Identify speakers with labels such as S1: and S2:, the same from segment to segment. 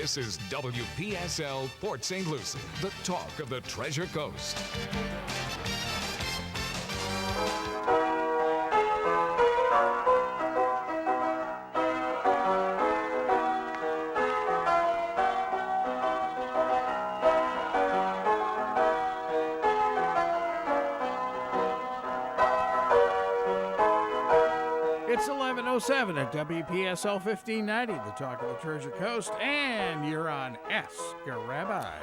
S1: This is WPSL Port St. Lucie, the talk of the Treasure Coast.
S2: It's 11:07 at WPSL 1590, the talk of the Treasure Coast, and you're on Ask a Rabbi.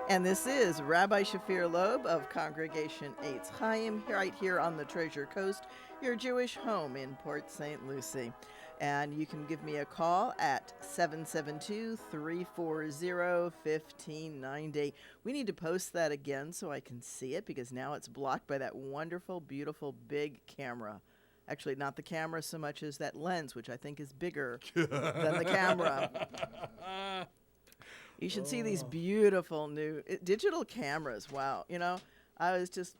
S3: And this is Rabbi Shafir Loeb of Congregation Eitz Chaim, right here on the Treasure Coast, your Jewish home in Port St. Lucie. And you can give me a call at 772-340-1590. We need to post that again so I can see it, because now it's blocked by that wonderful, beautiful, big camera. Actually, not the camera so much as that lens, which I think is bigger than the camera. You should see these beautiful new digital cameras. Wow. You know, I was just...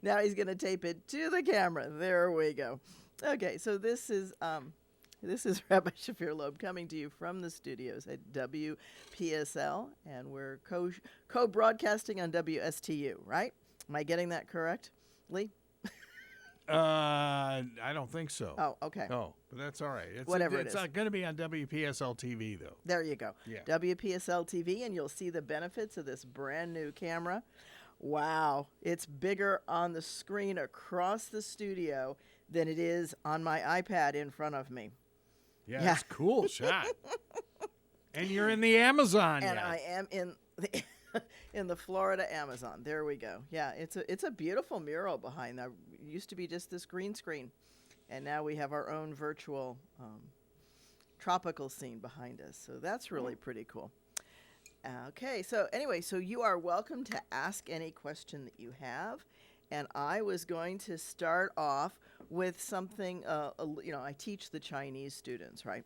S3: Now he's going to tape it to the camera. There we go. Okay, so this is Rabbi Shafir Loeb coming to you from the studios at WPSL, and we're co-broadcasting on WSTU, right? Am I getting that correct, Lee?
S2: I don't think so.
S3: Oh, okay.
S2: Oh, but that's all right. It's going to be on WPSL TV, though.
S3: There you go.
S2: Yeah.
S3: WPSL TV, and you'll see the benefits of this brand new camera. Wow. It's bigger on the screen across the studio than it is on my iPad in front of me.
S2: Yeah. It's a cool shot. And you're in the Amazon.
S3: And I am in the... in the Florida Amazon. There we go. Yeah, it's a beautiful mural behind that. It used to be just this green screen, and now we have our own virtual tropical scene behind us. So that's really pretty cool. Okay, so anyway, so you are welcome to ask any question that you have, and I was going to start off with something. I teach the Chinese students, right?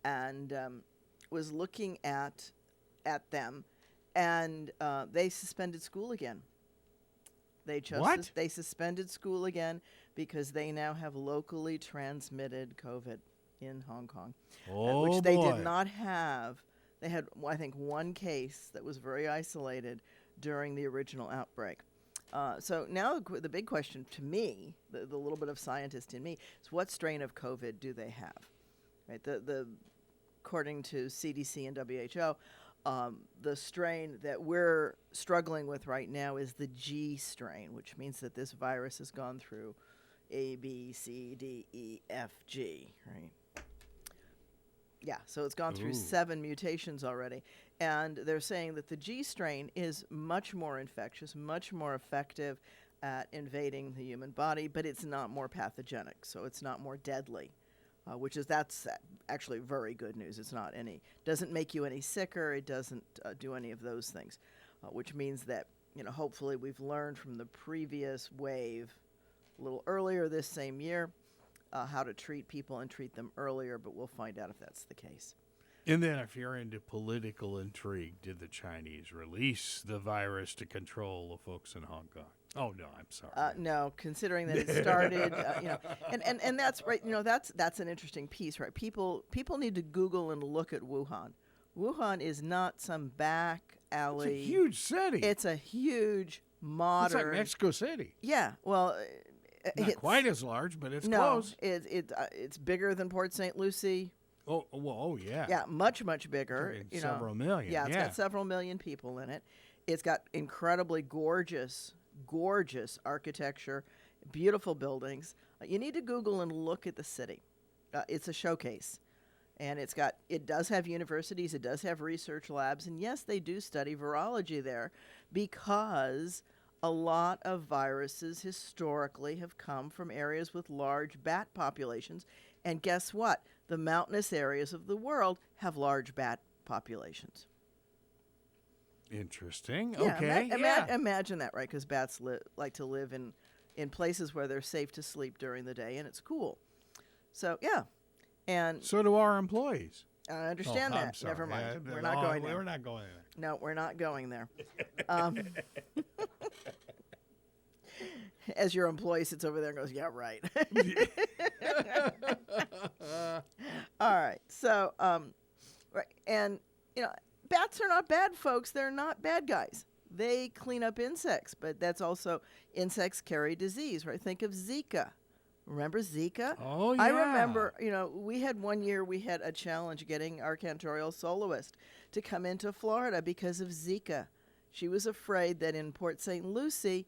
S3: And was looking at them. And they suspended school again. They suspended school again because they now have locally transmitted COVID in Hong Kong, which they did not have. They had, I think, one case that was very isolated during the original outbreak. So now the big question to me, the little bit of scientist in me, is what strain of COVID do they have? Right. According to CDC and WHO. The strain that we're struggling with right now is the G strain, which means that this virus has gone through A, B, C, D, E, F, G, right? Yeah, so it's gone through 7 mutations already. And they're saying that the G strain is much more infectious, much more effective at invading the human body, but it's not more pathogenic, so it's not more deadly. That's actually very good news. Doesn't make you any sicker. It doesn't do any of those things, which means that, hopefully we've learned from the previous wave a little earlier this same year how to treat people and treat them earlier, but we'll find out if that's the case.
S2: And then if you're into political intrigue, did the Chinese release the virus to control the folks in Hong Kong? Oh, no, I'm sorry.
S3: No, considering that it started, and that's right. That's an interesting piece, right? People need to Google and look at Wuhan. Wuhan is not some back alley.
S2: It's a huge city.
S3: It's a huge modern.
S2: It's like Mexico City.
S3: Yeah, well,
S2: not quite as large, but it's
S3: close.
S2: No,
S3: it's bigger than Port St. Lucie.
S2: Oh, yeah.
S3: Yeah, much bigger.
S2: Several million.
S3: Yeah, it's got several million people in it. It's got incredibly gorgeous architecture, beautiful buildings. You need to Google and look at the city. It's a showcase. And it does have universities, it does have research labs, and yes, they do study virology there, because a lot of viruses historically have come from areas with large bat populations. And guess what? The mountainous areas of the world have large bat populations.
S2: Interesting.
S3: Yeah,
S2: okay.
S3: Imagine that, right? Because bats like to live in places where they're safe to sleep during the day, and it's cool. So, yeah. And
S2: so do our employees.
S3: I understand that.
S2: I'm sorry.
S3: Never mind. We're not going there.
S2: We're not going there.
S3: No, we're not going there. As your employee sits over there and goes, yeah, right. All right. So, right, and you know, bats are not bad folks. They're not bad guys. They clean up insects, but that's also insects carry disease, right? Think of Zika. Remember Zika?
S2: Oh, yeah.
S3: I remember, we had one year we had a challenge getting our cantorial soloist to come into Florida because of Zika. She was afraid that in Port St. Lucie,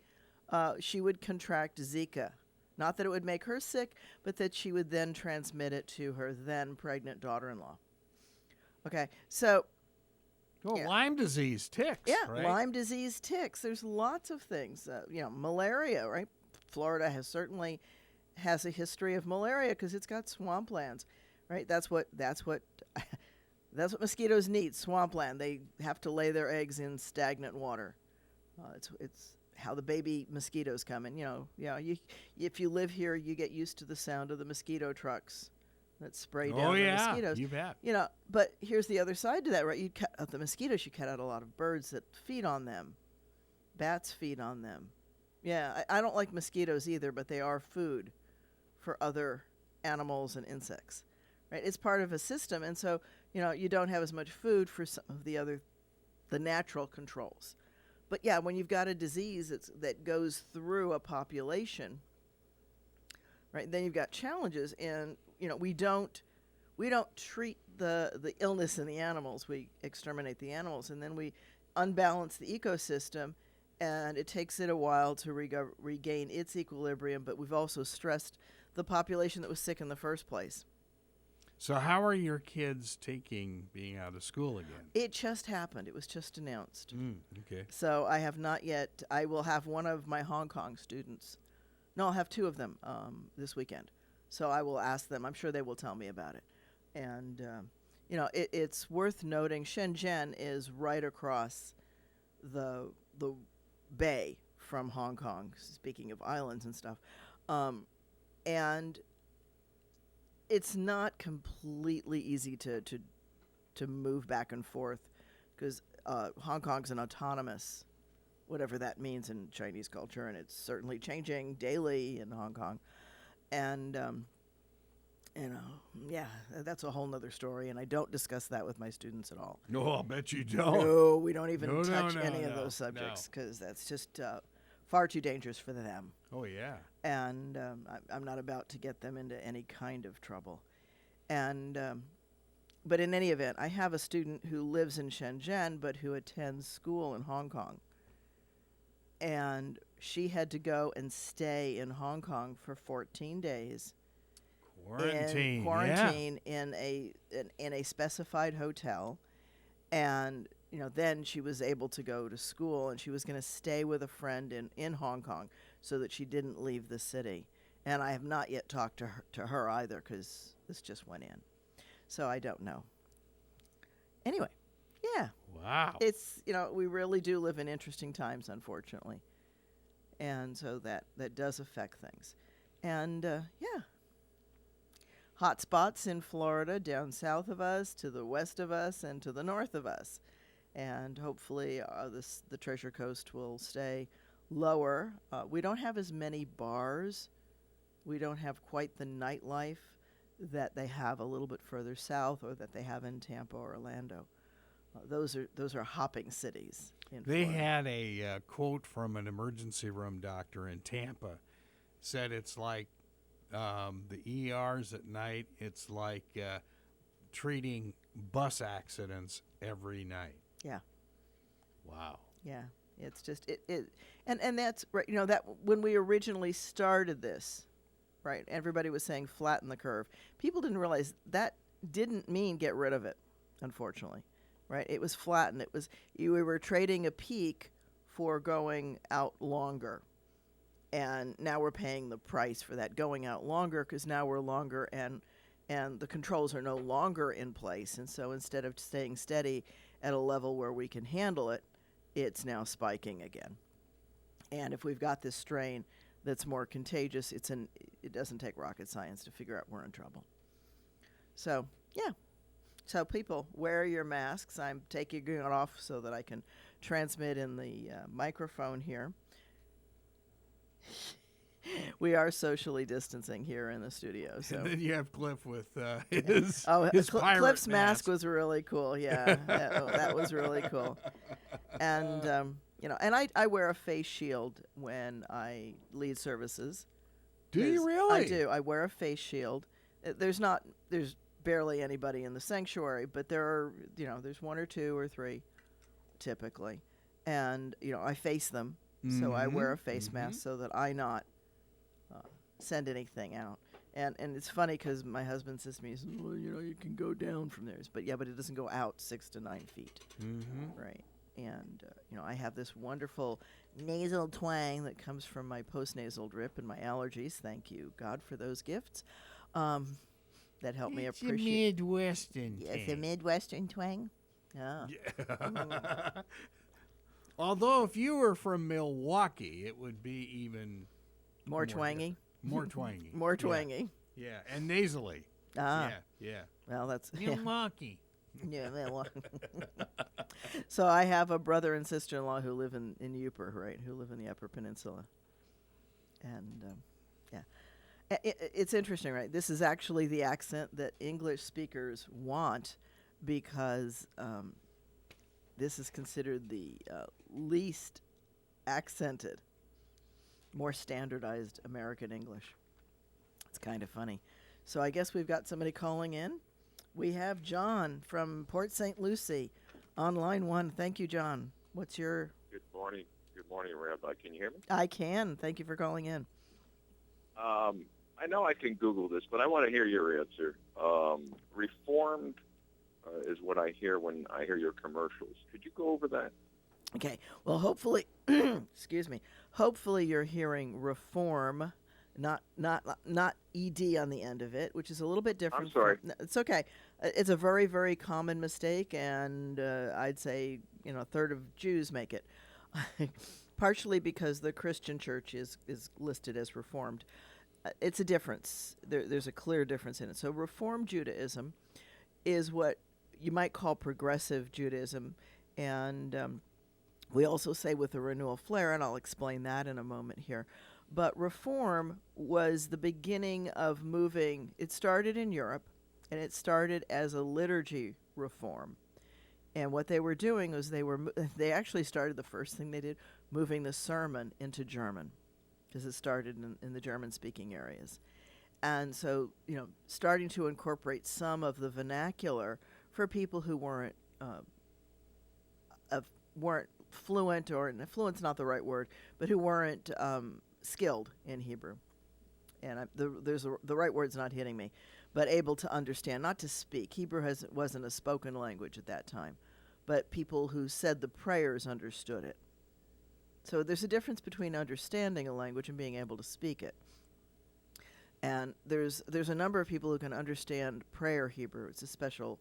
S3: she would contract Zika. Not that it would make her sick, but that she would then transmit it to her then pregnant daughter-in-law. Okay, so
S2: Oh,
S3: yeah.
S2: Lyme disease, ticks.
S3: yeah,
S2: right?
S3: Lyme disease, ticks. There's lots of things. Malaria, right? Florida certainly has a history of malaria because it's got swamplands, right? That's what that's what mosquitoes need. Swampland. They have to lay their eggs in stagnant water. It's how the baby mosquitoes come in. If you live here, you get used to the sound of the mosquito trucks that spray down
S2: Oh,
S3: the
S2: yeah.
S3: mosquitoes.
S2: You bet.
S3: But here's the other side to that, right? You cut out the mosquitoes, you cut out a lot of birds that feed on them. Bats feed on them. Yeah, I don't like mosquitoes either, but they are food for other animals and insects, right? It's part of a system, and so, you don't have as much food for some of the natural controls. But yeah, when you've got a disease that goes through a population, right, then you've got challenges, and we don't treat the illness in the animals. We exterminate the animals, and then we unbalance the ecosystem, and it takes it a while to regain its equilibrium. But we've also stressed the population that was sick in the first place.
S2: So how are your kids taking being out of school again?
S3: It just happened. It was just announced.
S2: Okay.
S3: So I have not yet. I will have one of my Hong Kong students. No, I'll have two of them this weekend. So I will ask them. I'm sure they will tell me about it. And, it's worth noting Shenzhen is right across the bay from Hong Kong, speaking of islands and stuff. And it's not completely easy to move back and forth because Hong Kong's an autonomous, whatever that means in Chinese culture, and it's certainly changing daily in Hong Kong. And, that's a whole nother story, and I don't discuss that with my students at all.
S2: No, I'll bet you don't.
S3: No, we don't even
S2: No,
S3: touch
S2: no,
S3: any of
S2: no,
S3: those subjects because that's just far too dangerous for them.
S2: Oh, yeah.
S3: And I'm not about to get them into any kind of trouble. And but in any event, I have a student who lives in Shenzhen but who attends school in Hong Kong. And she had to go and stay in Hong Kong for 14 days.
S2: Quarantine.
S3: In a specified hotel. And then she was able to go to school, and she was going to stay with a friend in Hong Kong so that she didn't leave the city. And I have not yet talked to her either because this just went in. So I don't know. Anyway, yeah.
S2: Wow.
S3: It's, we really do live in interesting times, unfortunately. And so that does affect things. And, yeah. Hot spots in Florida, down south of us, to the west of us, and to the north of us. And hopefully the Treasure Coast will stay lower. We don't have as many bars. We don't have quite the nightlife that they have a little bit further south or that they have in Tampa or Orlando. Those are hopping cities in
S2: They
S3: Florida.
S2: had a quote from an emergency room doctor in Tampa. Said it's like the ERs at night. It's like treating bus accidents every night.
S3: Yeah.
S2: Wow.
S3: Yeah, it's just and that's right. That when we originally started this, right? Everybody was saying flatten the curve. People didn't realize that didn't mean get rid of it. Unfortunately, right? It was flatten. We were trading a peak for going out longer, and now we're paying the price for that going out longer because now we're longer and the controls are no longer in place. And so instead of staying steady at a level where we can handle it, it's now spiking again. And if we've got this strain that's more contagious, it doesn't take rocket science to figure out we're in trouble. So, yeah. So people, wear your masks. I'm taking it off so that I can transmit in the microphone here. We are socially distancing here in the studio. So.
S2: And then you have Cliff with his pirate
S3: Cliff's mask
S2: mask.
S3: was really cool. Yeah, that was really cool. And and I wear a face shield when I lead services.
S2: Do you
S3: 'Cause
S2: really?
S3: I do. I wear a face shield. There's barely anybody in the sanctuary, but there's one or two or three typically, and I face them. So I wear a face mask so that I not send anything out. And it's funny because my husband says to me, he says, well, you can go down from there. But it doesn't go out 6 to 9 feet. Right. And, I have this wonderful nasal twang that comes from my postnasal drip and my allergies. Thank you, God, for those gifts. That help me appreciate.
S2: Midwestern.
S3: It's a Midwestern twang. Ah.
S2: Yeah. Although if you were from Milwaukee, it would be even
S3: More twangy.
S2: more twangy.
S3: More twangy.
S2: Yeah, and nasally.
S3: Ah.
S2: Yeah.
S3: Well, that's
S2: Milwaukee.
S3: yeah. Well, so I have a brother and sister-in-law who live in Ypres, right? Who live in the Upper Peninsula, and it's interesting, right? This is actually the accent that English speakers want because this is considered the least accented, more standardized American English. It's kind of funny. So I guess we've got somebody calling in. We have John from Port St. Lucie on line 1. Thank you, John. What's your...
S4: Good morning. Good morning, Rabbi. Can you hear me?
S3: I can. Thank you for calling in.
S4: I know I can Google this, but I want to hear your answer. Reformed is what I hear when I hear your commercials. Could you go over that?
S3: Okay. Well, hopefully, excuse me. Hopefully you're hearing reform, not ed on the end of it, which is a little bit different.
S4: I'm sorry.
S3: It's okay. It's a very, very common mistake, and I'd say a third of Jews make it, partially because the Christian church is listed as reformed. It's a difference. There's a clear difference in it. So Reform Judaism is what you might call progressive Judaism, and we also say with the renewal flare, and I'll explain that in a moment here. But Reform was the beginning of moving. It started in Europe, and it started as a liturgy reform. And what they were doing was they actually started, the first thing they did, moving the sermon into German, because it started in the German-speaking areas. And so, starting to incorporate some of the vernacular for people who weren't fluent, or fluent's not the right word, but who weren't skilled in Hebrew. And the right word's not hitting me, but able to understand, not to speak. Hebrew wasn't a spoken language at that time, but people who said the prayers understood it. So there's a difference between understanding a language and being able to speak it. And there's a number of people who can understand prayer Hebrew. It's a special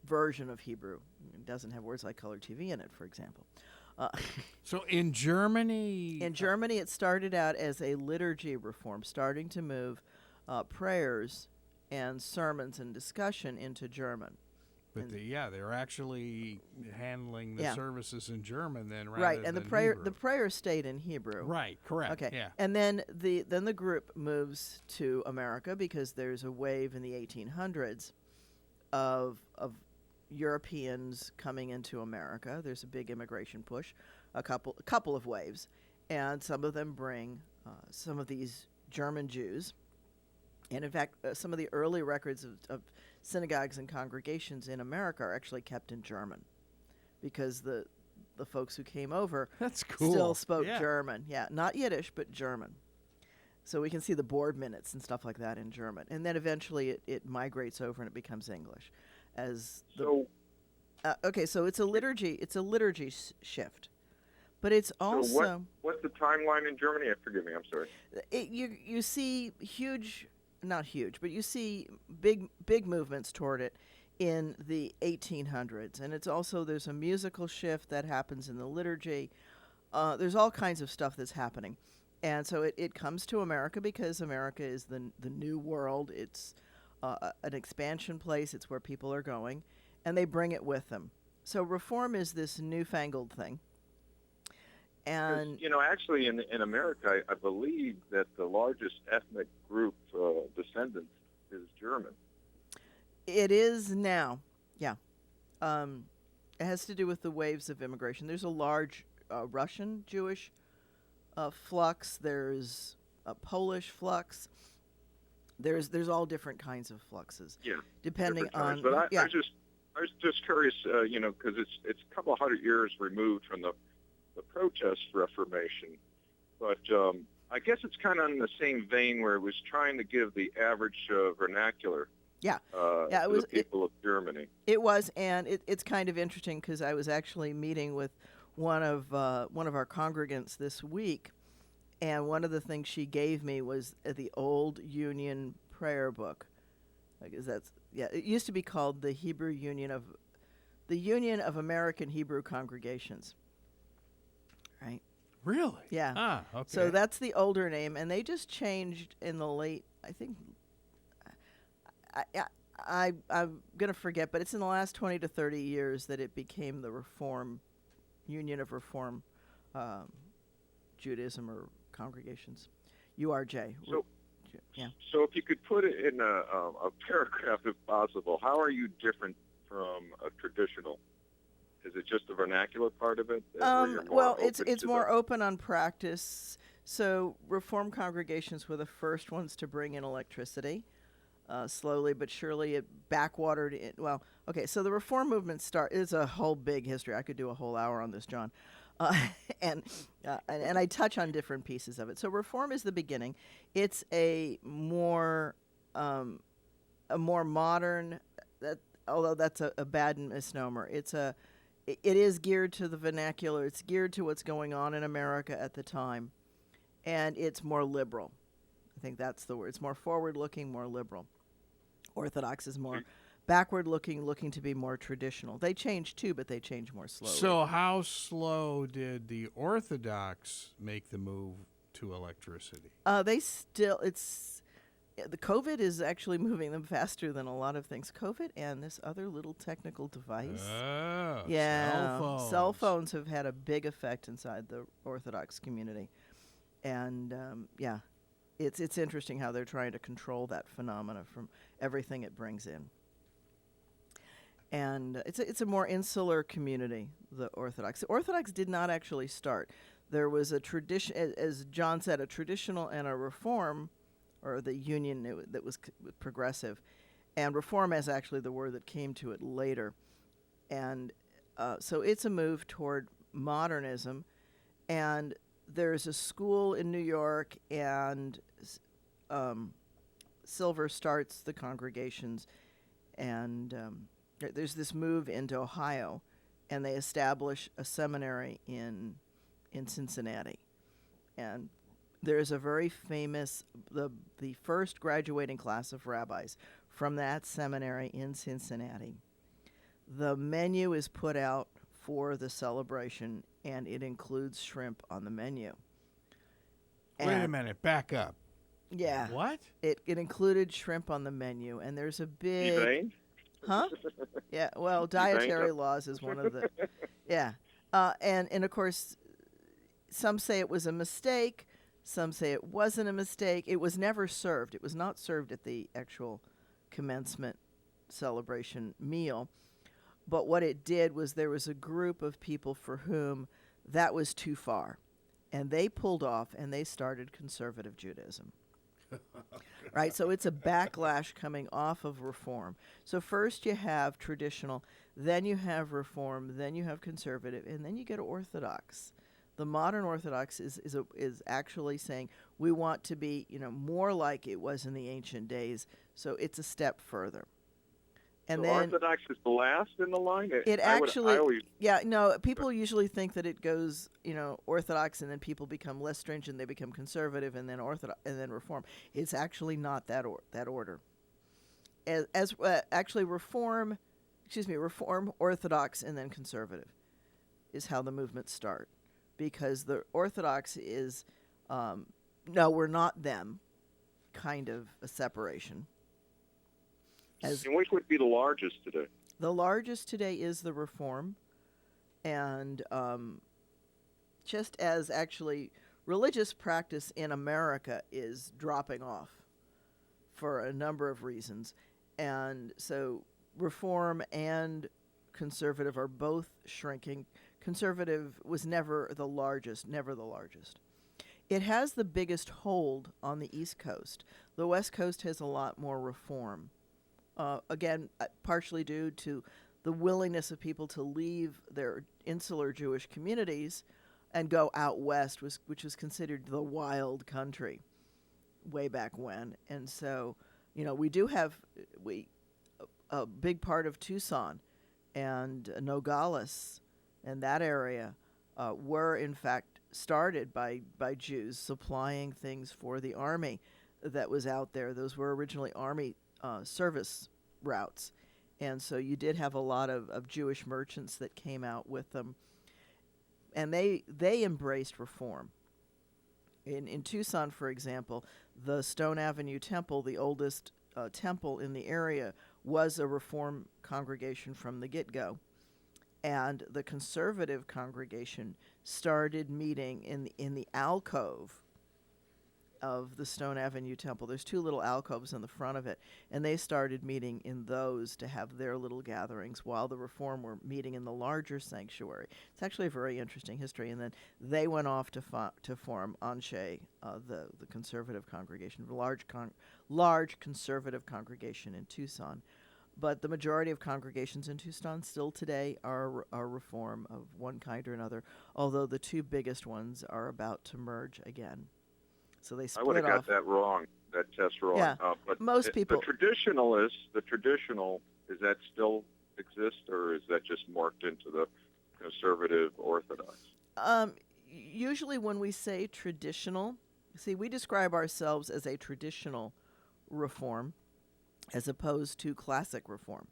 S3: version of Hebrew. It doesn't have words like color TV in it, for example.
S2: So in Germany...
S3: In Germany, it started out as a liturgy reform, starting to move prayers and sermons and discussion into German.
S2: But they're actually handling the services in German then, rather
S3: right, and
S2: than
S3: the
S2: Hebrew.
S3: prayer stayed in Hebrew.
S2: Right, correct.
S3: Okay,
S2: Yeah.
S3: and then the group moves to America because there's a wave in the 1800s of Europeans coming into America. There's a big immigration push, a couple of waves, and some of them bring some of these German Jews. And in fact, some of the early records of synagogues and congregations in America are actually kept in German, because the folks who came over
S2: That's cool.
S3: still spoke
S2: Yeah.
S3: German. Yeah, not Yiddish, but German. So we can see the board minutes and stuff like that in German. And then eventually it migrates over and it becomes English. Okay, so it's a liturgy. It's a liturgy shift, but it's also
S4: So what's the timeline in Germany? Forgive me, I'm sorry.
S3: You see not huge, but you see big movements toward it in the 1800s, and there's a musical shift that happens in the liturgy. There's all kinds of stuff that's happening, and so it comes to America because America is the new world. It's an expansion place. It's where people are going, and they bring it with them. So Reform is this newfangled thing, And
S4: Actually, in America, I believe that the largest ethnic group descendants is German.
S3: it is now, yeah. It has to do with the waves of immigration. There's a large Russian Jewish flux. There's a Polish flux. There's all different kinds of fluxes.
S4: Yeah,
S3: depending
S4: different times.
S3: on.
S4: But
S3: Yeah.
S4: I was just curious, because it's a couple of hundred years removed from the protest Reformation, but I guess it's kind of in the same vein where it was trying to give the average vernacular.
S3: Yeah.
S4: Yeah,
S3: it
S4: to
S3: was.
S4: the people of Germany.
S3: It was, and it's kind of interesting because I was actually meeting with one of our congregants this week, and one of the things she gave me was the old Union prayer book. It used to be called the Union of American Hebrew Congregations. Right.
S2: Really?
S3: Yeah.
S2: Ah, okay.
S3: So that's the older name, and they just changed in the late. I think. I'm going to forget, but it's in the last 20 to 30 years that it became the Union of Reform Judaism or Congregations, URJ.
S4: So,
S3: yeah.
S4: So if you could put it in a paragraph, if possible, how are you different from a traditional? Is it just the vernacular part of it? Where you're more
S3: Well,
S4: open
S3: it's
S4: to
S3: more
S4: the-
S3: open on practice. So Reform congregations were the first ones to bring in electricity. Slowly but surely, it backwatered it. Well, okay, so the Reform movement is a whole big history. I could do a whole hour on this, John, and I touch on different pieces of it. So Reform is the beginning. It's a more modern. Although that's a bad misnomer. It is geared to the vernacular. It's geared to what's going on in America at the time, and it's more liberal. I think that's the word. It's more forward-looking, more liberal. Orthodox is more backward-looking, looking to be more traditional. They change too, but they change more slowly.
S2: So how slow did the Orthodox make the move to electricity?
S3: The COVID is actually moving them faster than a lot of things. COVID and this other little technical device.
S2: Oh,
S3: Yeah,
S2: cell phones.
S3: have had a big effect inside the Orthodox community, and it's interesting how they're trying to control that phenomena from everything it brings in. And it's a more insular community, the Orthodox. The Orthodox did not actually start. There was a tradition, as John said, a traditional and a Reform, or the union that was progressive, and Reform is actually the word that came to it later. And so it's a move toward modernism, and there's a school in New York, and Silver starts the congregations, and there's this move into Ohio, and they establish a seminary in Cincinnati, and there's a very famous the first graduating class of rabbis from that seminary in Cincinnati. The menu is put out for the celebration, and it includes shrimp on the menu.
S2: Wait a minute, back up.
S3: Yeah.
S2: What?
S3: It included shrimp on the menu, and there's a big...
S4: Elaine?
S3: Huh? Yeah, well, dietary laws is one of the... Yeah. And of course, some say it was a mistake. Some say it wasn't a mistake. It was never served. It was not served at the actual commencement celebration meal. But what it did was there was a group of people for whom that was too far. And they pulled off and they started conservative Judaism. Right? So it's a backlash coming off of Reform. So first you have traditional, then you have Reform, then you have conservative, and then you get Orthodox. The modern Orthodox is actually saying we want to be, more like it was in the ancient days. So it's a step further. And
S4: so
S3: then
S4: Orthodox is the last in the line?
S3: People usually think that it goes, Orthodox, and then people become less stringent, they become conservative, and then Orthodox, and then Reform. It's actually not that order. Actually, Reform, Orthodox, and then conservative is how the movements start, because the Orthodox is, no, we're not them, kind of a separation.
S4: And which would be the largest today?
S3: The largest today is the Reform, and just as actually religious practice in America is dropping off for a number of reasons. And so Reform and Conservative are both shrinking. Conservative was never the largest. It has the biggest hold on the East Coast. The West Coast has a lot more Reform. Again, partially due to the willingness of people to leave their insular Jewish communities and go out west, which was considered the wild country way back when. And so, we do have a big part of Tucson and Nogales and that area were in fact started by Jews supplying things for the army that was out there. Those were originally army service routes. And so you did have a lot of Jewish merchants that came out with them. And they embraced Reform. In Tucson, for example, the Stone Avenue Temple, the oldest temple in the area, was a Reform congregation from the get-go. And the conservative congregation started meeting in the alcove of the Stone Avenue Temple. There's two little alcoves in the front of it, and they started meeting in those to have their little gatherings while the Reform were meeting in the larger sanctuary. It's actually a very interesting history. And then they went off to form Anshe, the conservative congregation, large conservative congregation in Tucson. But the majority of congregations in Tucson still today are Reform of one kind or another, although the two biggest ones are about to merge again. So they split off.
S4: I would have got that wrong, that test wrong.
S3: Yeah,
S4: but
S3: most people.
S4: The traditional, does that still exist, or is that just morphed into the conservative Orthodox?
S3: Usually when we say traditional, we describe ourselves as a traditional Reform as opposed to classic Reform.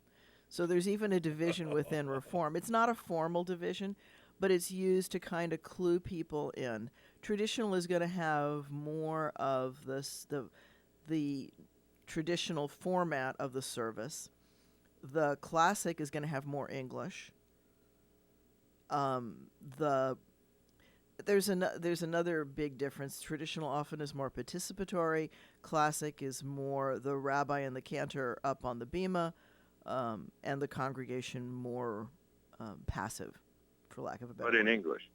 S3: So there's even a division within Reform. It's not a formal division, but it's used to kind of clue people in. Traditional is going to have more of the traditional format of the service. The classic is going to have more English. There's another big difference. Traditional often is more participatory. Classic is more the rabbi and the cantor up on the bima, and the congregation more passive, for lack of a better word.
S4: But in English.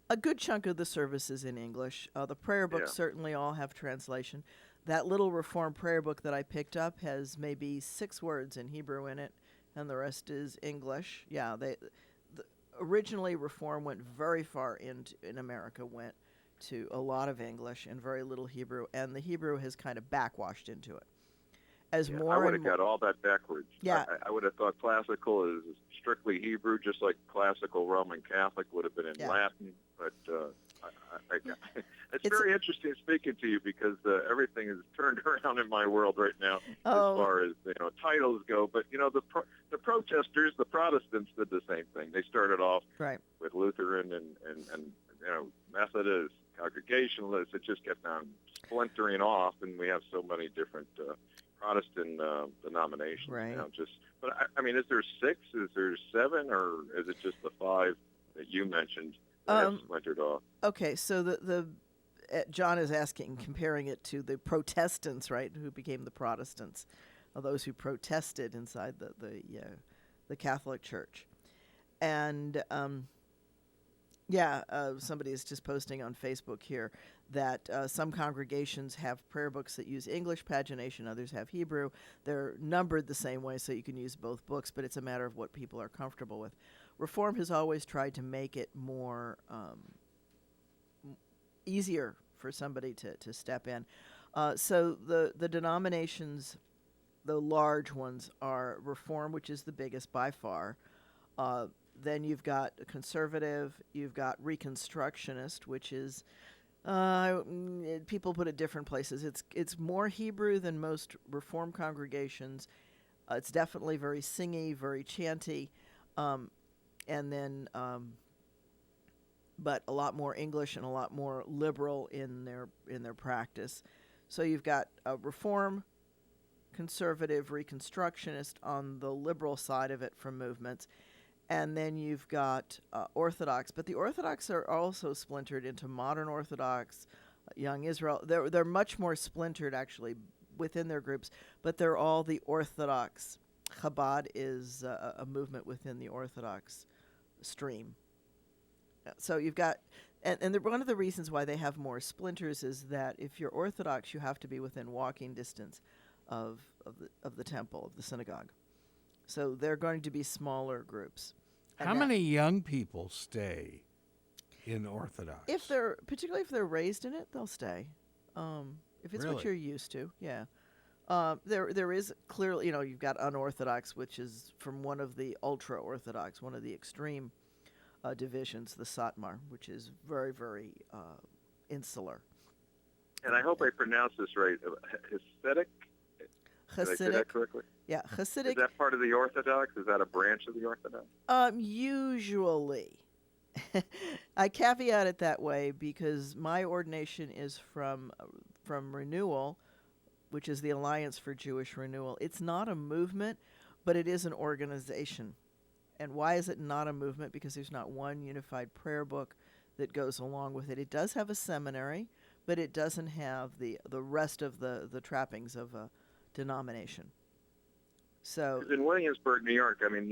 S3: A good chunk of the service is in English. The prayer books certainly all have translation. That little Reform prayer book that I picked up has maybe 6 words in Hebrew in it, and the rest is English. Yeah, originally Reform went very far in America, went to a lot of English and very little Hebrew, and the Hebrew has kind of backwashed into it. I
S4: would have got all that backwards.
S3: Yeah.
S4: I would have thought classical is strictly Hebrew, just like classical Roman Catholic would have been in Latin. But it's very interesting speaking to you because everything is turned around in my world right now as far as titles go. But the protesters, the Protestants, did the same thing. They started off with Lutheran and Methodist, Congregationalists. It just kept on splintering off, and we have so many different Protestant denominations now. But I mean, is there 6? Is there 7? Or is it just the 5 that you mentioned that have splintered off?
S3: Okay, so the John is comparing it to the Protestants, right, who became the Protestants, those who protested inside the Catholic Church, and somebody is just posting on Facebook here that some congregations have prayer books that use English pagination, others have Hebrew. They're numbered the same way, so you can use both books, but it's a matter of what people are comfortable with. Reform has always tried to make it more easier for somebody to step in. So the denominations, the large ones, are Reform, which is the biggest by far. Then you've got Conservative, you've got Reconstructionist, which is people put it different places. It's more Hebrew than most Reform congregations. It's definitely very singy, very chanty, and then but a lot more English and a lot more liberal in their practice. So you've got Reform, Conservative, Reconstructionist on the liberal side of it from movements. and then you've got Orthodox. But the Orthodox are also splintered into modern Orthodox, Young Israel. They're much more splintered, actually, within their groups, but they're all the Orthodox. Chabad is a movement within the Orthodox stream. So you've got, and one of the reasons why they have more splinters is that if you're Orthodox, you have to be within walking distance of the temple, of the synagogue. So they're going to be smaller groups. And
S2: How many young people stay in Orthodox?
S3: Particularly if they're raised in it, they'll stay. If it's what
S2: Really?
S3: you're used to, yeah. There is clearly, you've got unorthodox, which is from one of the ultra-orthodox, one of the extreme divisions, the Satmar, which is very, very insular.
S4: And I hope I pronounced this right. Hasidic? Did I say that
S3: Hasidic,
S4: correctly?
S3: yeah,
S4: Is
S3: Hasidic.
S4: that part of the Orthodox? Is that a branch of the Orthodox?
S3: Usually. I caveat it that way because my ordination is from Renewal, which is the Alliance for Jewish Renewal. It's not a movement, but it is an organization. And why is it not a movement? Because there's not one unified prayer book that goes along with it. It does have a seminary, but it doesn't have the rest of the trappings of a denomination. So
S4: 'Cause in Williamsburg, New York, I mean,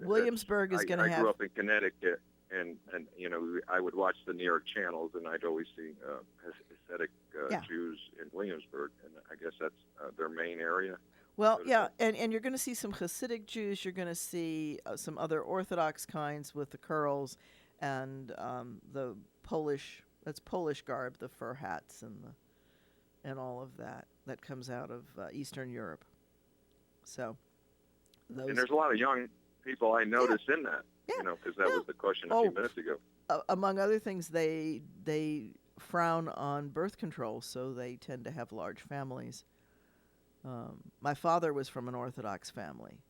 S3: Williamsburg is going to
S4: I
S3: have...
S4: grew up in Connecticut, and I would watch the New York channels, and I'd always see Hasidic
S3: Yeah.
S4: Jews in Williamsburg, and I guess that's their main area.
S3: Well,
S4: So to
S3: yeah, and you're going to see some Hasidic Jews. You're going to see some other Orthodox kinds with the curls and the Polish. That's Polish garb, the fur hats and all of that comes out of Eastern Europe. So those,
S4: And there's a lot of young people I noticed in that,
S3: Yeah.
S4: because that
S3: Yeah.
S4: was the question a
S3: Oh.
S4: few minutes ago.
S3: among other things, they frown on birth control, so they tend to have large families. My father was from an Orthodox family.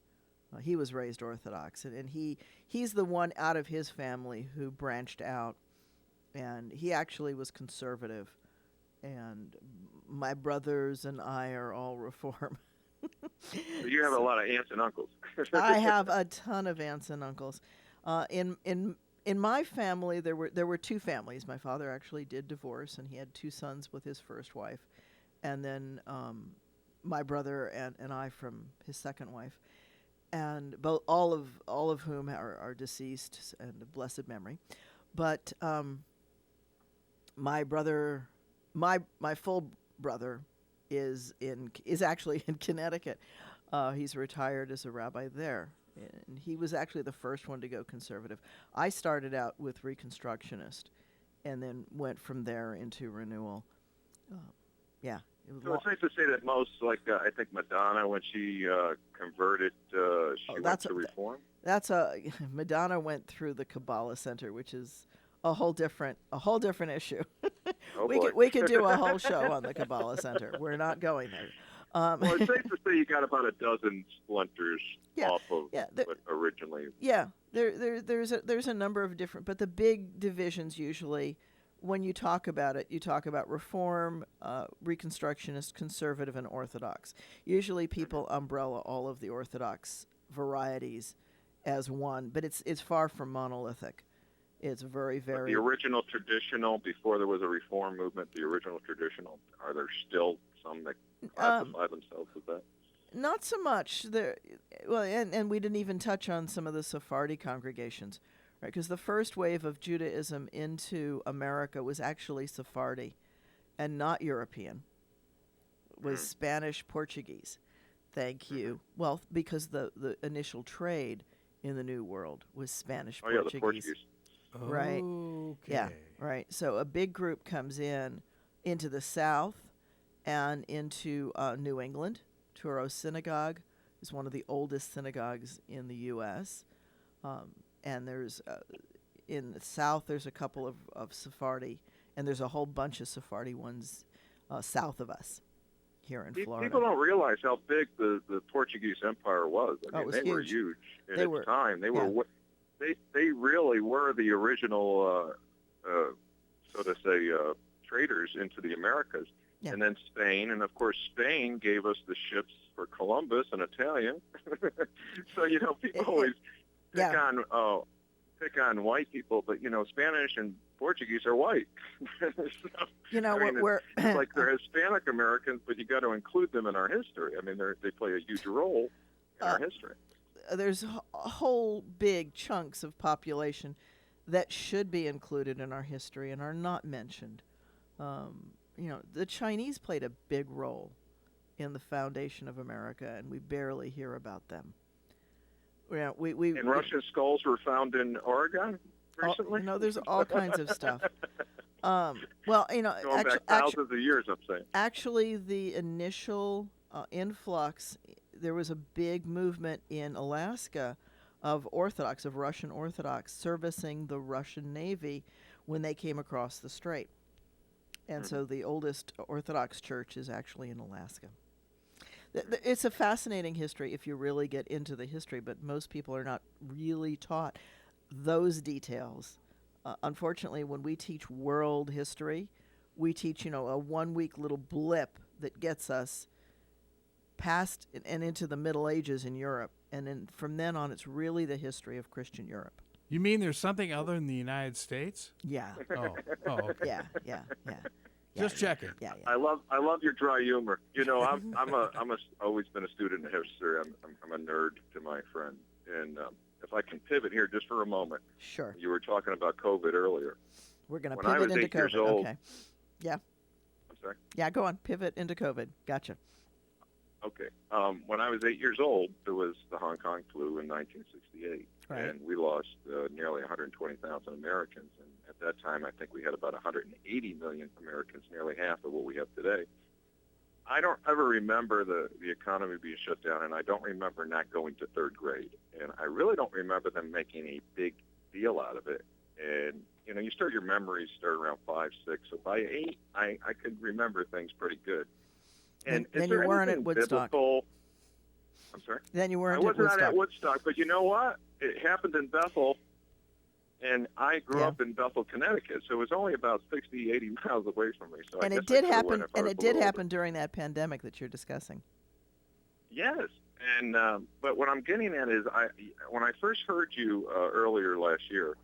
S3: He was raised Orthodox, and he's the one out of his family who branched out, and he actually was conservative. And my brothers and I are all Reform.
S4: So you have a lot of aunts and uncles.
S3: I have a ton of aunts and uncles. In my family, there were two families. My father actually did divorce, and he had two sons with his first wife, and then my brother and I from his second wife, and all of whom are deceased and of blessed memory. But my brother, my full brother, is actually in Connecticut. He's retired as a rabbi there, and he was actually the first one to go conservative. I started out with Reconstructionist, and then went from there into Renewal. Yeah. It was
S4: So it's safe to say that most, I think Madonna, when she converted, she went
S3: that's
S4: to Reform.
S3: Madonna went through the Kabbalah Center, which is a whole different issue.
S4: Oh,
S3: we
S4: boy.
S3: could do a whole show on the Kabbalah Center. We're not going there.
S4: Well, it's safe to say you got about a dozen splinters
S3: Yeah,
S4: off of
S3: yeah,
S4: what originally.
S3: Yeah, there's a number of different, but the big divisions usually, when you talk about it, you talk about Reform, Reconstructionist, Conservative, and Orthodox. Usually people umbrella all of the Orthodox varieties as one, but it's far from monolithic. It's very,
S4: But
S3: very...
S4: the original traditional, before there was a Reform movement, the original traditional, are there still some that classify themselves as that?
S3: Not so much. And we didn't even touch on some of the Sephardi congregations, right? Because the first wave of Judaism into America was actually Sephardi and not European. It was Spanish, Portuguese. Thank you. Well, because the initial trade in the New World was Spanish,
S4: Oh, yeah,
S3: Portuguese.
S4: the Portuguese.
S3: Right.
S2: Okay.
S3: Yeah, right. So a big group comes into the South and into New England. Touro Synagogue is one of the oldest synagogues in the U.S. And there's in the South there's a couple of Sephardi, and there's a whole bunch of Sephardi ones south of us here in Florida.
S4: People don't realize how big the Portuguese Empire was. I mean,
S3: it was
S4: they were
S3: huge.
S4: huge in
S3: They
S4: its
S3: were-
S4: time. They
S3: yeah.
S4: were they really were the original, so to say, traders into the Americas.
S3: Yeah.
S4: And then Spain, and of course Spain gave us the ships for Columbus, an Italian. So people always
S3: Yeah.
S4: pick on white people, but Spanish and Portuguese are white. So,
S3: we're
S4: it's like they're Hispanic Americans, but you got to include them in our history. I mean, they play a huge role in our history.
S3: there's whole big chunks of population that should be included in our history and are not mentioned. The Chinese played a big role in the foundation of America, and we barely hear about them.
S4: And Russian skulls were found in Oregon recently.
S3: There's all kinds of stuff.
S4: Going back thousands of years, I'm saying.
S3: Actually, the initial influx, there was a big movement in Alaska of Russian Orthodox servicing the Russian Navy when they came across the strait. And so the oldest Orthodox church is actually in Alaska. It's a fascinating history if you really get into the history, but most people are not really taught those details. Unfortunately, when we teach world history, we teach, a 1 week little blip that gets us past and into the Middle Ages in Europe. And then from then on, it's really the history of Christian Europe.
S2: You mean there's something other than the United States?
S3: Yeah.
S2: Oh, okay.
S3: Yeah.
S2: Just checking.
S3: Yeah.
S4: I love your dry humor. I'm always been a student of history. I'm a nerd to my friend. And if I can pivot here just for a moment.
S3: Sure.
S4: You were talking about COVID earlier.
S3: We're going to
S4: When I
S3: pivot
S4: was
S3: into
S4: 8 years
S3: COVID.
S4: old-
S3: Okay. Yeah.
S4: I'm sorry.
S3: Yeah, go on. Pivot into COVID. Gotcha.
S4: Okay. When I was 8 years old, there was the Hong Kong flu in 1968,
S3: Right.
S4: and we lost nearly 120,000 Americans. And at that time, I think we had about 180 million Americans, nearly half of what we have today. I don't ever remember the economy being shut down, and I don't remember not going to third grade. And I really don't remember them making a big deal out of it. And, you start your memories start around 5, 6. So by 8, I could remember things pretty good. And
S3: then
S4: is
S3: you
S4: there
S3: weren't at
S4: anything
S3: Woodstock.
S4: biblical? I'm sorry?
S3: Then you weren't
S4: I wasn't
S3: at Woodstock.
S4: at Woodstock, but you know what? It happened in Bethel, and I grew
S3: Yeah.
S4: up in Bethel, Connecticut, so it was only about 60, 80 miles away from me. So I
S3: And
S4: guess
S3: it did
S4: I could've
S3: happen.
S4: went if I
S3: And
S4: was
S3: it
S4: a
S3: did
S4: little
S3: happen
S4: older.
S3: during that pandemic that you're discussing.
S4: Yes, and but what I'm getting at is, when I first heard you earlier last year,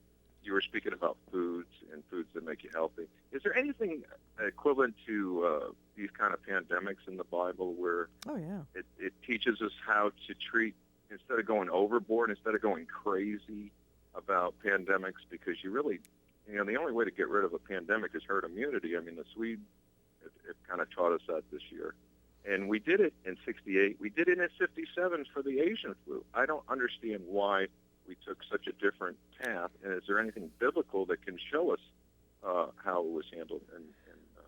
S4: you were speaking about foods and foods that make you healthy. Is there anything equivalent to these kind of pandemics in the Bible where
S3: Oh yeah.
S4: it teaches us how to treat, instead of going overboard, instead of going crazy about pandemics, because you really, the only way to get rid of a pandemic is herd immunity. I mean, the Swedes have kind of taught us that this year. And we did it in 68. We did it in 57 for the Asian flu. I don't understand why we took such a different path. And is there anything biblical that can show us how it was handled in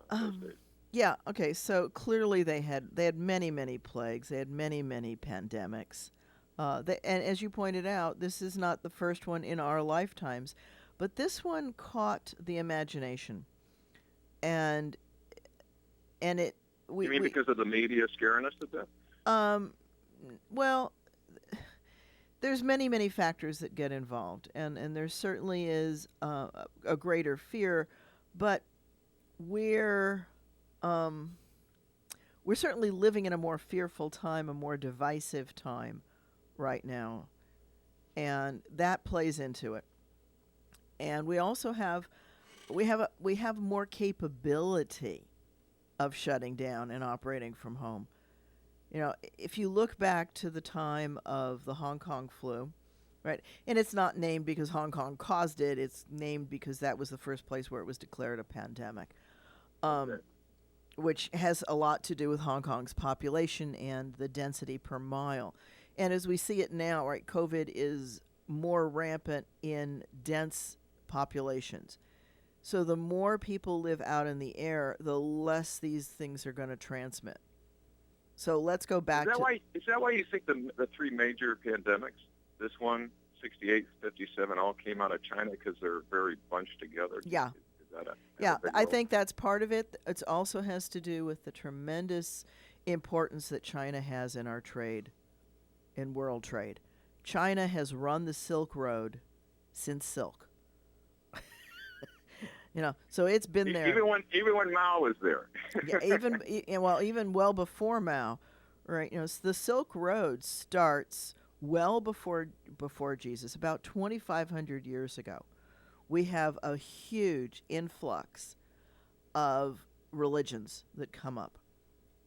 S4: those days?
S3: Yeah. Okay. So clearly they had many, many plagues. They had many, many pandemics. And as you pointed out, this is not the first one in our lifetimes, but this one caught the imagination, and it.
S4: You mean because of the media scaring us to death?
S3: Well, there's many, many factors that get involved, and there certainly is a greater fear, but we're certainly living in a more fearful time, a more divisive time right now, and that plays into it. And we also have more capability of shutting down and operating from home. If you look back to the time of the Hong Kong flu, right, and it's not named because Hong Kong caused it, it's named because that was the first place where it was declared a pandemic, which has a lot to do with Hong Kong's population and the density per mile. And as we see it now, right, COVID is more rampant in dense populations. So the more people live out in the air, the less these things are going to transmit. So let's go back
S4: Is that why you think the three major pandemics, this one, 68, 57, all came out of China because they're very bunched together?
S3: Yeah.
S4: Is that
S3: Yeah,
S4: big
S3: I
S4: role?
S3: think that's part of it. It also has to do with the tremendous importance that China has in our trade, in world trade. China has run the Silk Road since silk. So it's been there.
S4: Even when Mao was there.
S3: Yeah, even well before Mao, right? The Silk Road starts well before Jesus, about 2,500 years ago, we have a huge influx of religions that come up.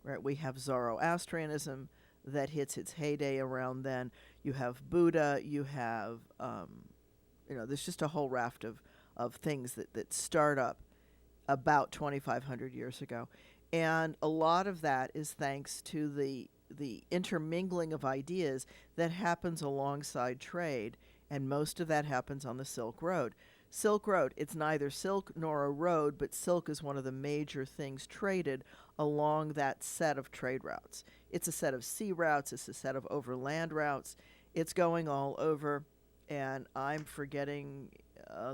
S3: Right? We have Zoroastrianism that hits its heyday around then. You have Buddha. You have, there's just a whole raft of things that start up about 2,500 years ago. And a lot of that is thanks to the intermingling of ideas that happens alongside trade, and most of that happens on the Silk Road. Silk Road, it's neither silk nor a road, but silk is one of the major things traded along that set of trade routes. It's a set of sea routes, it's a set of overland routes. It's going all over, and I'm forgetting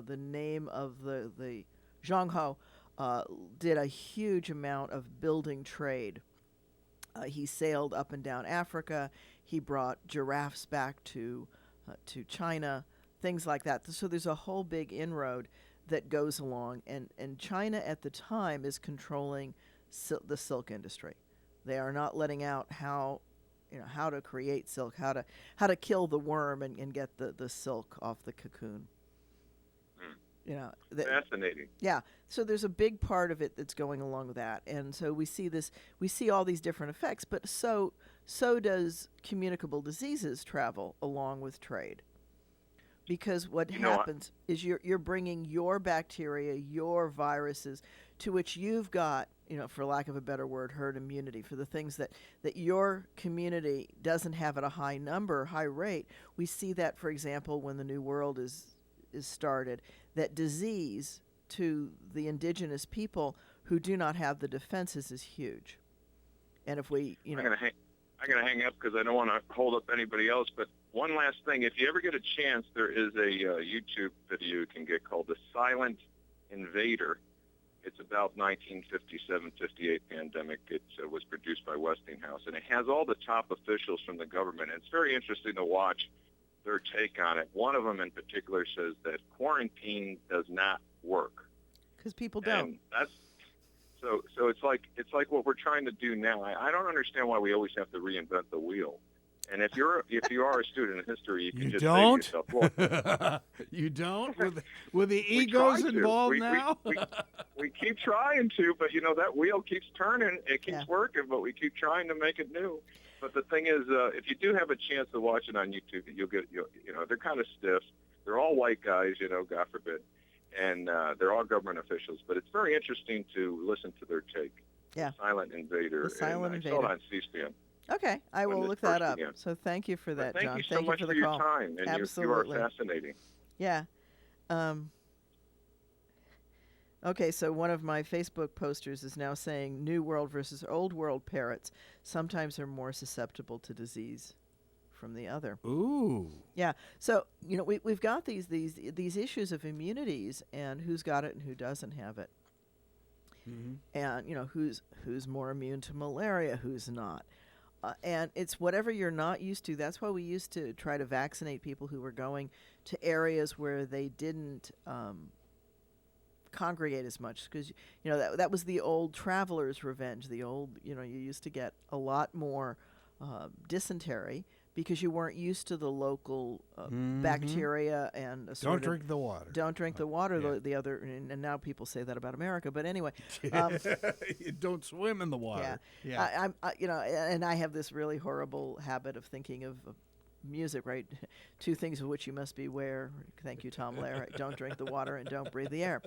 S3: the name of the Zhang Ho did a huge amount of building trade. He sailed up and down Africa. He brought giraffes back to China, things like that. So there's a whole big inroad that goes along, and China at the time is controlling the silk industry. They are not letting out how to create silk, how to kill the worm and get the silk off the cocoon.
S4: Fascinating.
S3: Yeah. So there's a big part of it that's going along with that, and so we see all these different effects. But so does communicable diseases travel along with trade, because what happens is you're bringing your bacteria, your viruses, to which you've got, for lack of a better word, herd immunity for the things that your community doesn't have at a high rate. We see that, for example, when the New World is started, that disease to the indigenous people who do not have the defenses is huge. And if we,
S4: I'm gonna hang up because I don't want to hold up anybody else. But one last thing, if you ever get a chance, there is a YouTube video you can get called "The Silent Invader." It's about 1957-58 pandemic. It was produced by Westinghouse, and it has all the top officials from the government. And it's very interesting to watch their take on it. One of them in particular says that quarantine does not work
S3: because people don't.
S4: And that's so it's like what we're trying to do now. I don't understand why we always have to reinvent the wheel. And if you are a student in history, you can just
S2: don't?
S4: say to yourself, look,
S2: you don't with the egos involved now.
S4: We keep trying to, but that wheel keeps turning. It keeps working, but we keep trying to make it new. But the thing is, if you do have a chance to watch it on YouTube, you'll they're kind of stiff. They're all white guys, God forbid, and they're all government officials. But it's very interesting to listen to their take.
S3: Yeah.
S4: Silent Invader.
S3: The Silent Invader.
S4: I saw it on C-SPAN.
S3: Okay, I will look that up.
S4: Began.
S3: So thank you for that,
S4: John.
S3: John.
S4: Thank you so much
S3: for the
S4: your
S3: call.
S4: time. And
S3: Absolutely.
S4: You are fascinating.
S3: Yeah. Okay, so one of my Facebook posters is now saying New World versus Old World parrots sometimes are more susceptible to disease from the other.
S2: Ooh.
S3: Yeah. So, we've got these issues of immunities and who's got it and who doesn't have it.
S2: Mm-hmm.
S3: And, who's more immune to malaria, who's not. And it's whatever you're not used to. That's why we used to try to vaccinate people who were going to areas where they didn't congregate as much, because that was the old traveler's revenge. The old, you used to get a lot more dysentery because you weren't used to the local bacteria and
S2: don't drink the water.
S3: Don't drink the water.
S2: Yeah.
S3: The other, and now people say that about America. But anyway,
S2: don't swim in the water.
S3: Yeah. And I have this really horrible habit of thinking of music, right? Two things of which you must beware. Thank you, Tom Lehrer. Don't drink the water and don't breathe the air.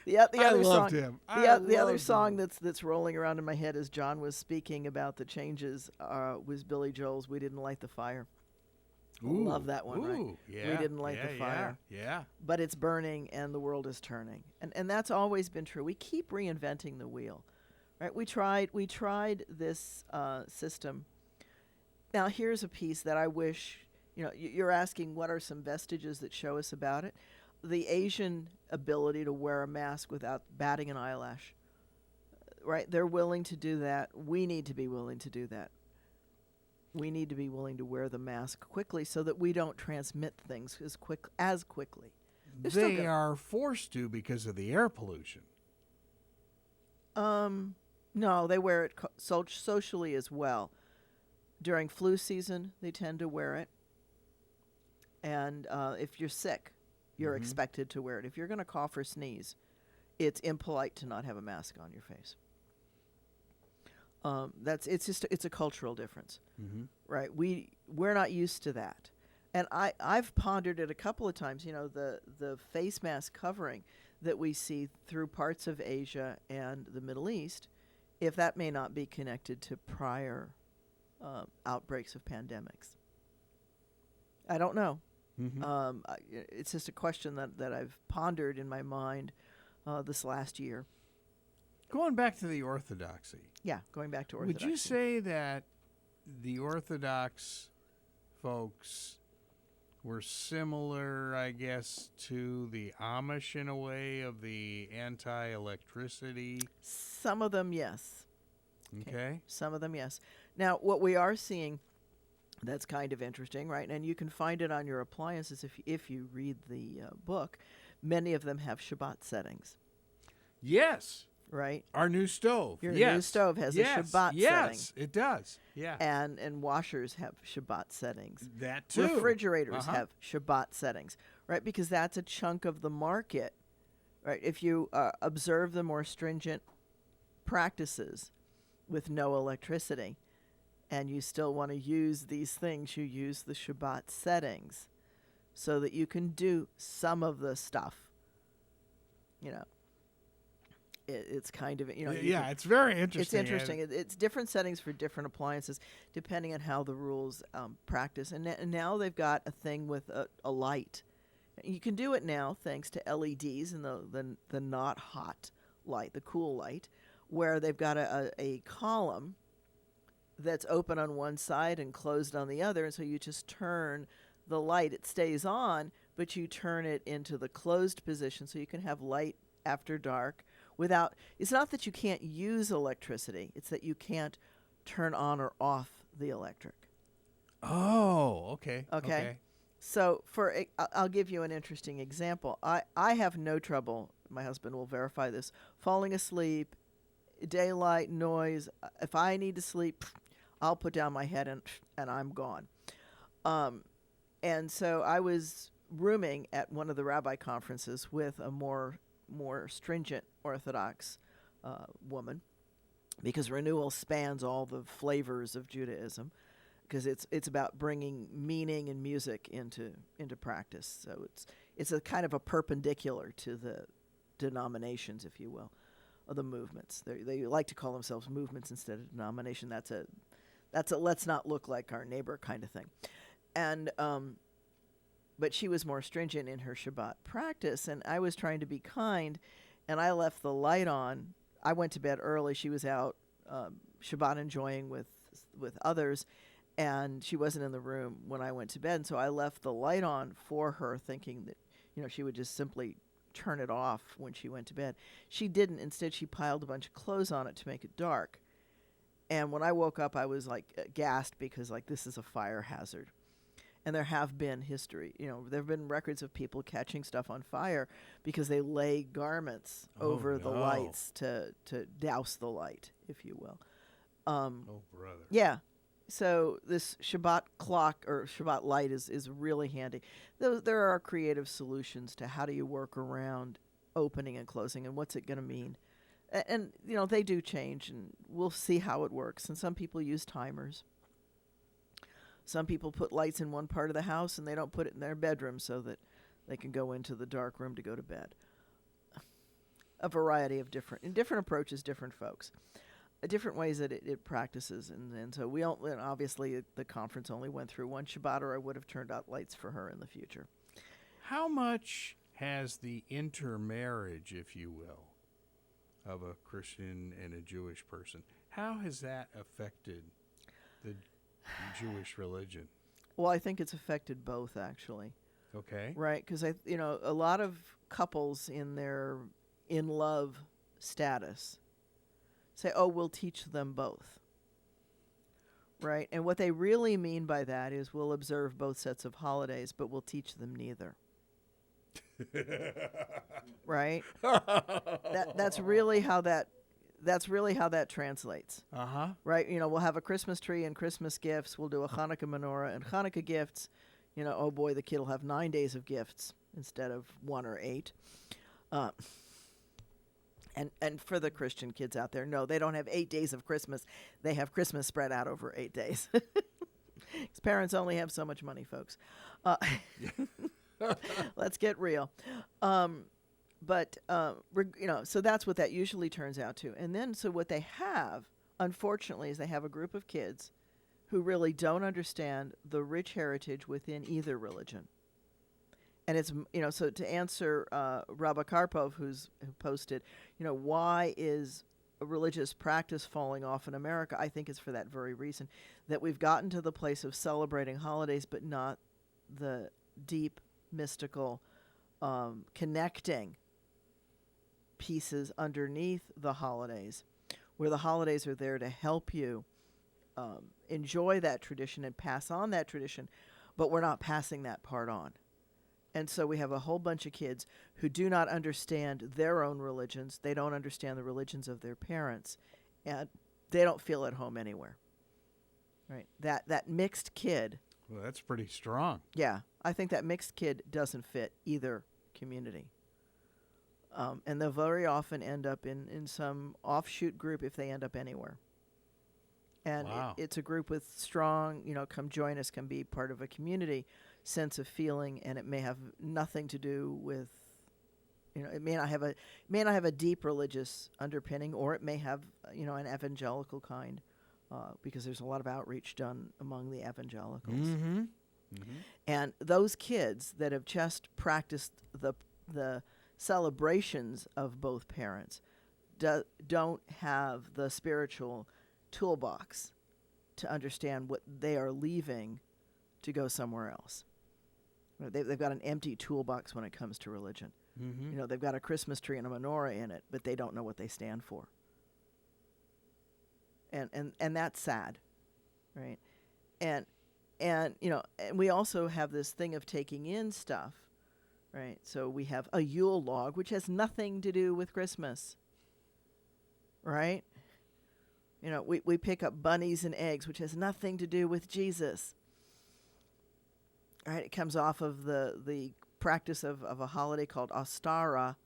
S3: The other song that's rolling around in my head as John was speaking about the changes was Billy Joel's "We Didn't Light the Fire."
S2: Ooh,
S3: love that one, right?
S2: Yeah,
S3: we didn't light the fire.
S2: Yeah.
S3: But it's burning and the world is turning. And that's always been true. We keep reinventing the wheel. Right? We tried this system. Now here's a piece that I wish, you're asking what are some vestiges that show us about it. The Asian ability to wear a mask without batting an eyelash. Right? They're willing to do that. We need to be willing to do that. We need to be willing to wear the mask quickly so that we don't transmit things as quickly.
S2: They are forced to because of the air pollution.
S3: No, they wear it socially as well. During flu season, they tend to wear it. And if you're sick, you're expected to wear it. If you're going to cough or sneeze, it's impolite to not have a mask on your face. It's a cultural difference, right? We're not used to that, and I've pondered it a couple of times. You know, the face mask covering that we see through parts of Asia and the Middle East, if that may not be connected to prior outbreaks of pandemics. I don't know. It's just a question that I've pondered in my mind this last year.
S2: Going back to the orthodoxy.
S3: Yeah, going back to orthodoxy.
S2: Would you say that the Orthodox folks were similar, I guess, to the Amish in a way of the anti-electricity?
S3: Some of them, yes.
S2: Okay.
S3: Some of them, yes. Now, what we are seeing that's kind of interesting, right? And you can find it on your appliances if you read the book. Many of them have Shabbat settings,
S2: Yes.
S3: right?
S2: Our new stove.
S3: Your
S2: yes.
S3: new stove has a Shabbat setting.
S2: Yes, it does. Yeah.
S3: And washers have Shabbat settings.
S2: That too.
S3: Refrigerators have Shabbat settings, right? Because that's a chunk of the market, right? If you observe the more stringent practices with no electricity and you still want to use these things, you use the Shabbat settings so that you can do some of the stuff. You know, it's kind of, you know.
S2: Yeah, it's very interesting.
S3: It's interesting. It's different settings for different appliances depending on how the rules practice. And now they've got a thing with a light. You can do it now thanks to LEDs and the not hot light, the cool light, where they've got a column that's open on one side and closed on the other. And so you just turn the light. It stays on, but you turn it into the closed position so you can have light after dark without. It's not that you can't use electricity. It's that you can't turn on or off the electric.
S2: Oh, okay.
S3: Okay. So I'll give you an interesting example. I have no trouble, my husband will verify this, falling asleep, daylight, noise. If I need to sleep, I'll put down my head and I'm gone. And so I was rooming at one of the rabbi conferences with a more stringent Orthodox woman, because renewal spans all the flavors of Judaism, because it's about bringing meaning and music into practice. So it's a kind of a perpendicular to the denominations, if you will, of the movements. They like to call themselves movements instead of denomination. That's a let's not look like our neighbor kind of thing. And but she was more stringent in her Shabbat practice, and I was trying to be kind, and I left the light on. I went to bed early. She was out Shabbat enjoying with others, and she wasn't in the room when I went to bed. And so I left the light on for her, thinking that she would just simply turn it off when she went to bed. She didn't. Instead, she piled a bunch of clothes on it to make it dark. And when I woke up, I was gasped, because this is a fire hazard. And there have been there have been records of people catching stuff on fire because they lay garments over the lights to douse the light, if you will.
S2: Oh, brother.
S3: Yeah. So this Shabbat clock or Shabbat light is really handy. There are creative solutions to how do you work around opening and closing, and what's it going to mean. And they do change, and we'll see how it works. And some people use timers. Some people put lights in one part of the house and they don't put it in their bedroom so that they can go into the dark room to go to bed. A variety of different approaches, different folks, different ways that it practices. And so obviously the conference only went through one Shabbat, or I would have turned out lights for her in the future.
S2: How much has the intermarriage, if you will, of a Christian and a Jewish person, how has that affected the Jewish religion?
S3: Well, I think it's affected both, actually.
S2: Okay.
S3: Right, because a lot of couples in their in love status say, "Oh, we'll teach them both." Right, and what they really mean by that is we'll observe both sets of holidays, but we'll teach them neither. Right. That's really how that that's really how that translates.
S2: Uh-huh.
S3: Right? We'll have a Christmas tree and Christmas gifts. We'll do a Hanukkah menorah and Hanukkah gifts. Oh boy, the kid will have 9 days of gifts instead of 1 or 8. And for the Christian kids out there, no, they don't have 8 days of Christmas. They have Christmas spread out over 8 days. 'Cause parents only have so much money, folks. Let's get real. So that's what that usually turns out to. And then, so what they have, unfortunately, is they have a group of kids who really don't understand the rich heritage within either religion. And it's, so to answer Rabbi Karpov, who posted, why is a religious practice falling off in America? I think it's for that very reason, that we've gotten to the place of celebrating holidays, but not the deep, mystical, connecting pieces underneath the holidays, where the holidays are there to help you enjoy that tradition and pass on that tradition, but we're not passing that part on. And so we have a whole bunch of kids who do not understand their own religions. They don't understand the religions of their parents, and they don't feel at home anywhere. Right? That mixed kid.
S2: Well, that's pretty strong.
S3: Yeah, I think that mixed kid doesn't fit either community. And they'll very often end up in some offshoot group if they end up anywhere. And
S2: Wow.
S3: it's a group with strong, come join us, can be part of a community sense of feeling, and it may have nothing to do with, it may not have a deep religious underpinning, or it may have, an evangelical kind, because there's a lot of outreach done among the evangelicals.
S2: Mm-hmm. Mm-hmm.
S3: And those kids that have just practiced the celebrations of both parents don't have the spiritual toolbox to understand what they are leaving to go somewhere else. They've got an empty toolbox when it comes to religion.
S2: Mm-hmm.
S3: They've got a Christmas tree and a menorah in it, but they don't know what they stand for. And that's sad, right? And and we also have this thing of taking in stuff, right? So we have a Yule log, which has nothing to do with Christmas, right? We pick up bunnies and eggs, which has nothing to do with Jesus. Right? It comes off of the practice of a holiday called Ostara.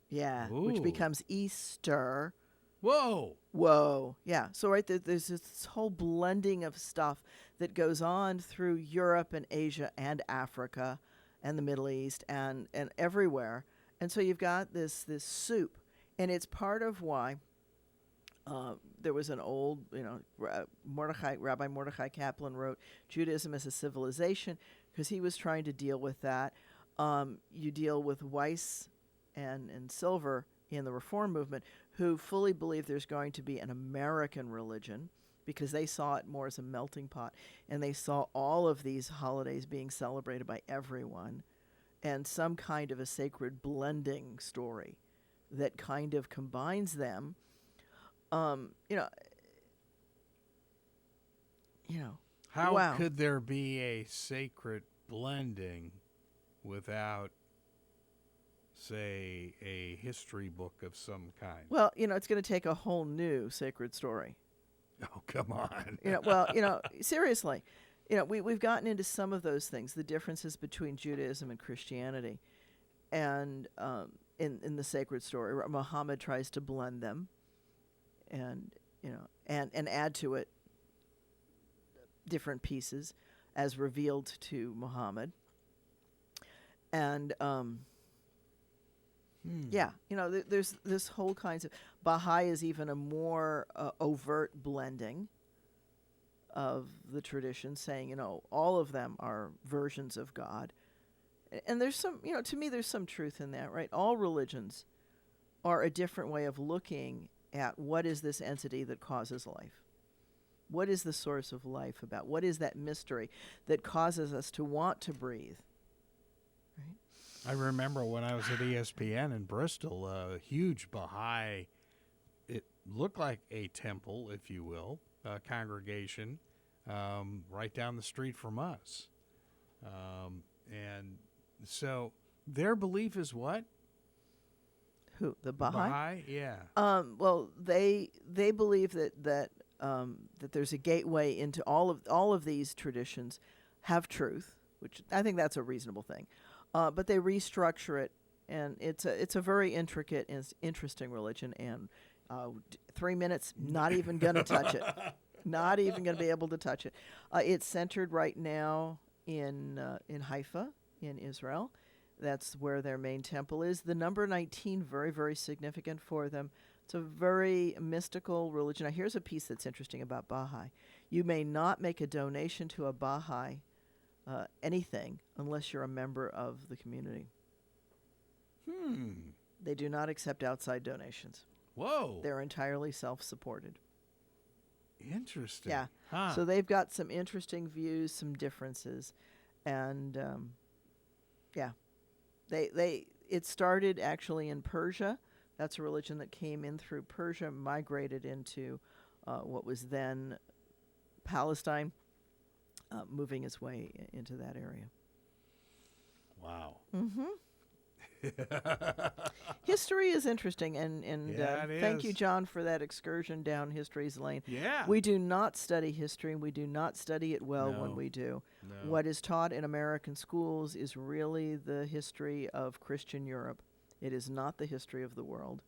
S3: Yeah, which
S2: Ooh.
S3: becomes Easter.
S2: Whoa.
S3: Whoa. Yeah. So there's this whole blending of stuff that goes on through Europe and Asia and Africa and the Middle East and everywhere. And so you've got this soup. And it's part of why there was an old, Rabbi Mordechai Kaplan wrote Judaism as a Civilization, because he was trying to deal with that. You deal with Weiss and Silver in the Reform movement, who fully believe there's going to be an American religion, because they saw it more as a melting pot, and they saw all of these holidays being celebrated by everyone, and some kind of a sacred blending story that kind of combines them.
S2: How
S3: Wow.
S2: could there be a sacred blending without, say, a history book of some kind?
S3: Well, it's going to take a whole new sacred story.
S2: Oh, come on.
S3: Seriously, we've gotten into some of those things, the differences between Judaism and Christianity, and in the sacred story, Muhammad tries to blend them, and add to it different pieces as revealed to Muhammad, and there's this whole kinds of Baha'i is even a more overt blending of the tradition, saying all of them are versions of God, and there's some to me there's some truth in that, right? All religions are a different way of looking at what is this entity that causes life. What is the source of life about? What is that mystery that causes us to want to breathe? Right?
S2: I remember when I was at ESPN in Bristol, a huge Baha'i, it looked like a temple, if you will, a congregation right down the street from us. And so their belief is what?
S3: Who? The Baha'i?
S2: Baha'i? Yeah.
S3: Well, they believe that there's a gateway into all of these traditions have truth, which I think that's a reasonable thing. But they restructure it, and it's a very intricate and interesting religion. And 3 minutes, not even going to touch it. Not even going to be able to touch it. It's centered right now in Haifa, in Israel. That's where their main temple is. The number 19, very, very significant for them. It's a very mystical religion. Now, here's a piece that's interesting about Baha'i. You may not make a donation to a Baha'i anything unless you're a member of the community. They do not accept outside donations.
S2: Whoa.
S3: They're entirely self-supported.
S2: Interesting.
S3: Yeah.
S2: Huh.
S3: So they've got some interesting views, some differences, and it started actually in Persia. That's a religion that came in through Persia, migrated into what was then Palestine, moving its way into that area.
S2: Wow.
S3: History is interesting, and
S2: Yeah, it
S3: thank you,
S2: is.
S3: John, for that excursion down history's lane.
S2: Yeah.
S3: We do not study history, and we do not study it well when
S2: No.
S3: we do.
S2: No.
S3: What is taught in American schools is really the history of Christian Europe. It is not the history of the world.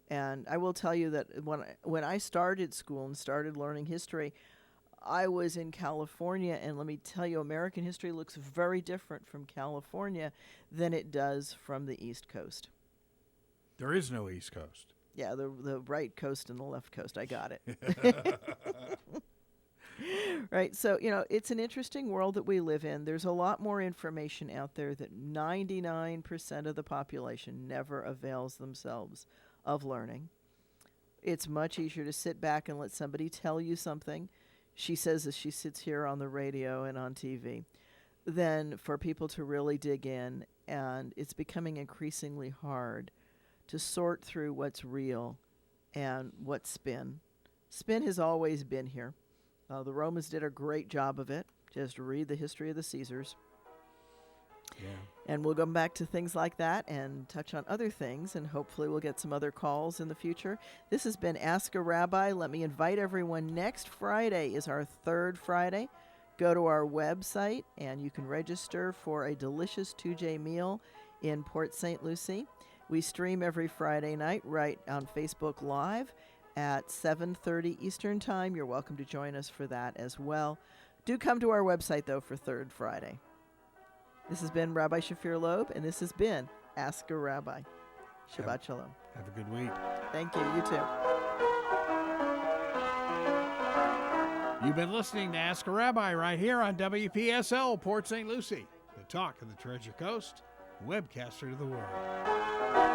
S3: And I will tell you that when I started school and started learning history, I was in California, and let me tell you, American history looks very different from California than it does from the East Coast.
S2: There is no East Coast.
S3: Yeah, the right coast and the left coast. I got it. Right. So, it's an interesting world that we live in. There's a lot more information out there that 99% of the population never avails themselves of learning. It's much easier to sit back and let somebody tell you something. She says as she sits here on the radio and on TV, than for people to really dig in. And it's becoming increasingly hard to sort through what's real and what's spin. Spin has always been here. The Romans did a great job of it. Just read the history of the Caesars.
S2: Yeah.
S3: And we'll go back to things like that and touch on other things, and hopefully we'll get some other calls in the future. This has been Ask a Rabbi. Let me invite everyone. Next Friday is our third Friday. Go to our website, and you can register for a delicious 2J meal in Port St. Lucie. We stream every Friday night right on Facebook Live at 7:30 Eastern Time. You're welcome to join us for that as well. Do come to our website, though, for Third Friday. This has been Rabbi Shafir Loeb, and this has been Ask a Rabbi. Shabbat Shalom.
S2: Have a good week.
S3: Thank you. You too.
S2: You've been listening to Ask a Rabbi right here on WPSL, Port St. Lucie, the talk of the Treasure Coast, webcaster to the world.